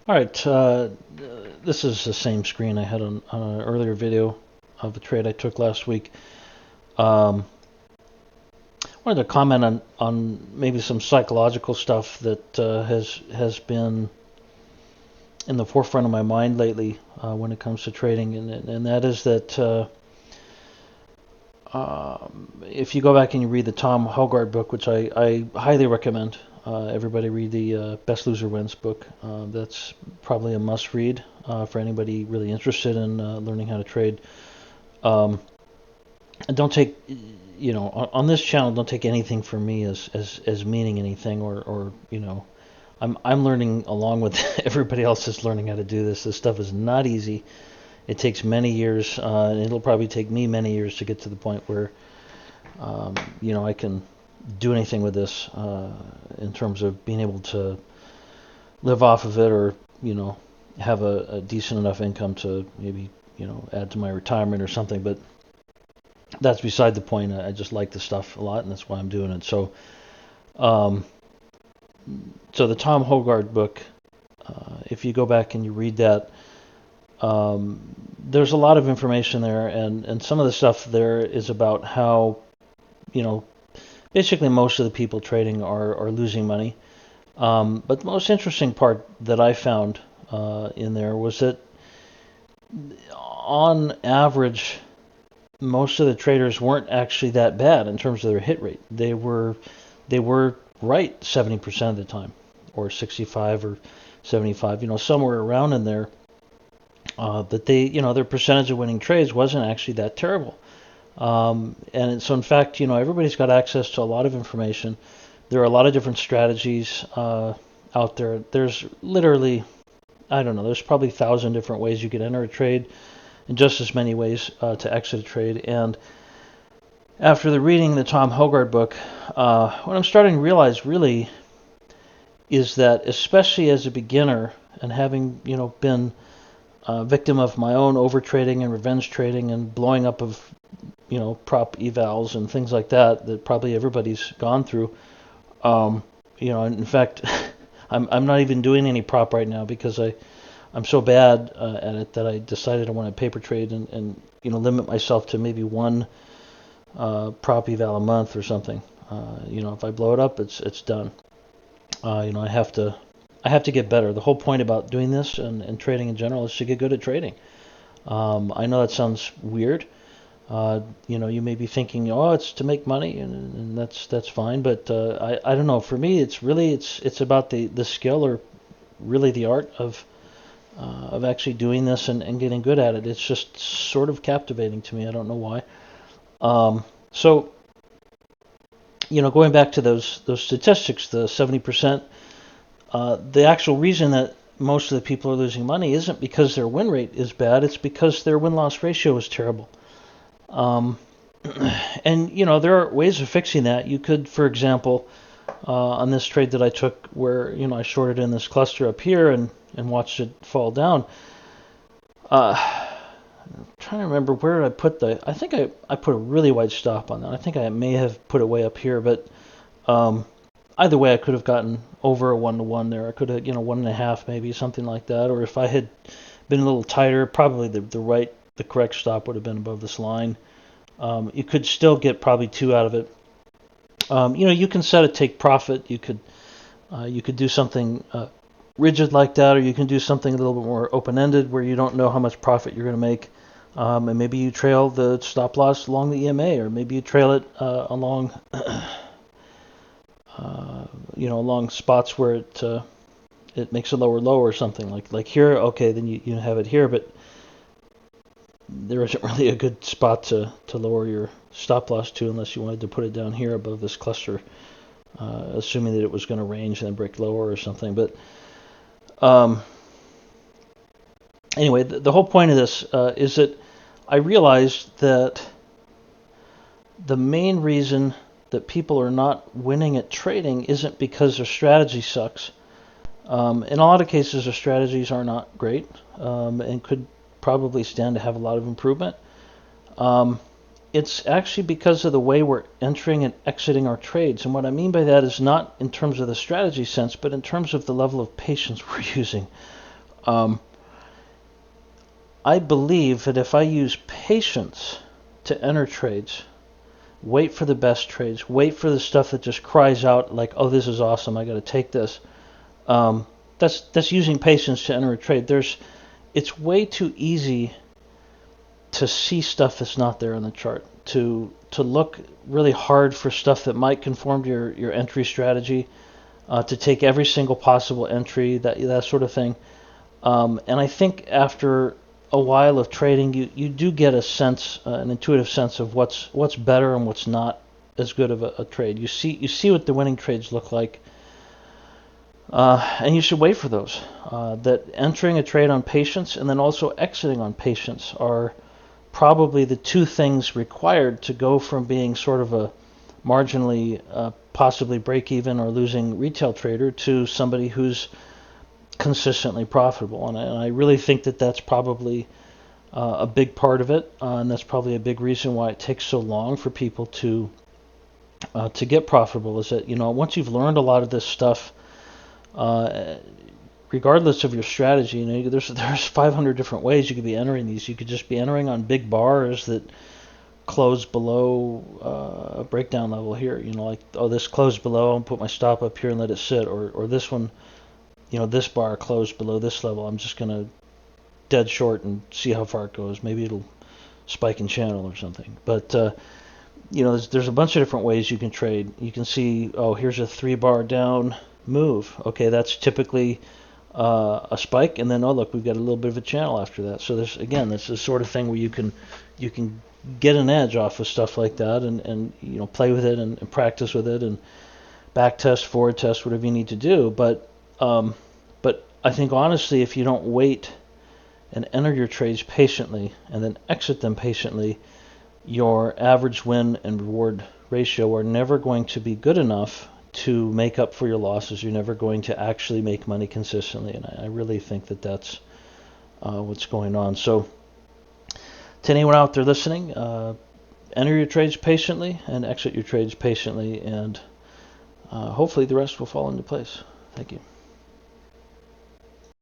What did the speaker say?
All right, this is the same screen I had on an earlier video of a trade I took last week. I wanted to comment on maybe some psychological stuff that has been in the forefront of my mind lately when it comes to trading, and that is that if you go back and you read the Tom Hogard book, which I highly recommend, everybody read the Best Loser Wins book. That's probably a must read for anybody really interested in learning how to trade. And don't take, on this channel, don't take anything from me as meaning anything, or I'm learning along with everybody else is learning how to do this. This stuff is not easy. It takes many years, and it'll probably take me many years to get to the point where, I can do anything with this in terms of being able to live off of it, or have a decent enough income to maybe add to my retirement or something. But that's beside the point. I just like the stuff a lot, and that's why I'm doing it. So the Tom Hogard book, if you go back and you read that, there's a lot of information there, and some of the stuff there is about how basically most of the people trading are losing money. But the most interesting part that I found in there was that on average, most of the traders weren't actually that bad in terms of their hit rate. They were right 70% of the time, or 65 or 75, somewhere around in there. That their percentage of winning trades wasn't actually that terrible. So in fact, everybody's got access to a lot of information. There are a lot of different strategies out there. There's literally, I don't know, there's probably 1,000 different ways you could enter a trade, and just as many ways to exit a trade. And after reading the Tom Hogard book, what I'm starting to realize really is that, especially as a beginner and having been a victim of my own overtrading and revenge trading and blowing up of prop evals and things like that probably everybody's gone through. In fact, I'm not even doing any prop right now because I'm so bad at it that I decided I want to paper trade and limit myself to maybe one prop eval a month or something. If I blow it up, it's done. I have to get better. The whole point about doing this and trading in general is to get good at trading. I know that sounds weird. You may be thinking, oh, it's to make money, and that's fine. But I don't know. For me, it's about the skill, or really the art of actually doing this and getting good at it. It's just sort of captivating to me. I don't know why. So going back to those statistics, the 70%. The actual reason that most of the people are losing money isn't because their win rate is bad. It's because their win-loss ratio is terrible. And there are ways of fixing that. You could, for example, on this trade that I took, where I shorted in this cluster up here and watched it fall down. I'm trying to remember where I put I think I put a really wide stop on that. I think I may have put it way up here, but either way, I could have gotten over a 1-to-1 there. I could have, 1.5 maybe, something like that. Or if I had been a little tighter, probably the correct stop would have been above this line. You could still get probably 2 out of it. You can set a take profit. You could do something rigid like that, or you can do something a little bit more open-ended where you don't know how much profit you're going to make. And maybe you trail the stop loss along the EMA, or maybe you trail it along along spots where it makes a lower low or something like here. Okay, then you have it here, but there isn't really a good spot to lower your stop loss to unless you wanted to put it down here above this cluster, assuming that it was going to range and then break lower or something. But anyway, the whole point of this is that I realized that the main reason that people are not winning at trading isn't because their strategy sucks. In a lot of cases, their strategies are not great and could probably stand to have a lot of improvement. It's actually because of the way we're entering and exiting our trades. And what I mean by that is not in terms of the strategy sense, but in terms of the level of patience we're using. Um, I believe that if I use patience to enter trades, wait for the best trades, wait for the stuff that just cries out like, "Oh, this is awesome! I got to take this." Um, that's using patience to enter a trade. It's way too easy to see stuff that's not there on the chart, to look really hard for stuff that might conform to your entry strategy, to take every single possible entry, that sort of thing. And I think after a while of trading, you do get a sense, an intuitive sense of what's better and what's not as good of a trade. You see what the winning trades look like, and you should wait for those. That entering a trade on patience and then also exiting on patience are probably the two things required to go from being sort of a marginally possibly break even or losing retail trader to somebody who's consistently profitable. And I really think that that's probably a big part of it, and that's probably a big reason why it takes so long for people to get profitable. Is that once you've learned a lot of this stuff, regardless of your strategy, there's 500 different ways you could be entering these. You could just be entering on big bars that close below a breakdown level here. Like, oh, this closed below, I'll put my stop up here and let it sit, or this one, this bar closed below this level, I'm just gonna dead short and see how far it goes. Maybe it'll spike in channel or something. But there's a bunch of different ways you can trade. You can see, oh, here's a 3-bar down move. Okay, that's typically a spike, and then, oh, look, we've got a little bit of a channel after that. So this is the sort of thing where you can get an edge off of stuff like that, and play with it and practice with it and back test, forward test, whatever you need to do. But I think honestly, if you don't wait and enter your trades patiently and then exit them patiently, your average win and reward ratio are never going to be good enough to make up for your losses. You're never going to actually make money consistently, and I really think that that's what's going on. So to anyone out there listening, enter your trades patiently and exit your trades patiently, and hopefully the rest will fall into place. Thank you.